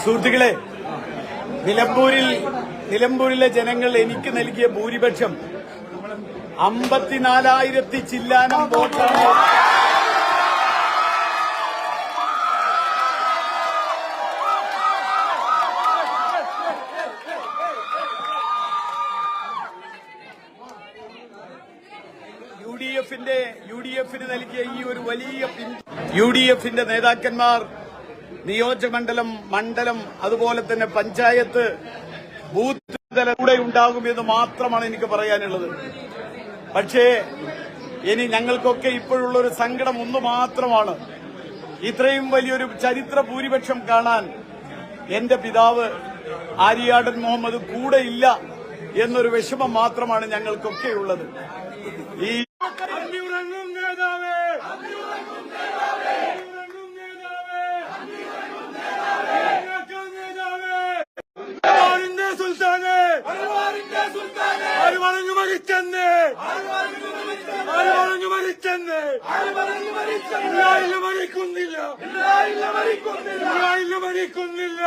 സുഹൃത്തുക്കളെ, നിലമ്പൂരിലെ ജനങ്ങൾ എനിക്ക് നൽകിയ ഭൂരിപക്ഷം 54,000 ചില്ലാനം വോട്ടാണ്. യുഡിഎഫിന് നൽകിയ ഈ ഒരു വലിയ യുഡിഎഫിന്റെ നേതാക്കന്മാർ നിയോജകമണ്ഡലം, മണ്ഡലം, അതുപോലെ തന്നെ പഞ്ചായത്ത്, ബൂത്ത് തലം കൂടെ ഉണ്ടാകുമെന്ന് മാത്രമാണ് എനിക്ക് പറയാനുള്ളത്. പക്ഷേ ഇനി ഞങ്ങൾക്കൊക്കെ ഇപ്പോഴുള്ള ഒരു സങ്കടം ഒന്ന് മാത്രമാണ്. ഇത്രയും വലിയൊരു ചരിത്ര ഭൂരിപക്ഷം കാണാൻ എന്റെ പിതാവ് ആര്യാടൻ മുഹമ്മദ് കൂടെയില്ല എന്നൊരു വിഷമം മാത്രമാണ് ഞങ്ങൾക്കൊക്കെയുള്ളത്. ഈ മരിക്കുന്നില്ല.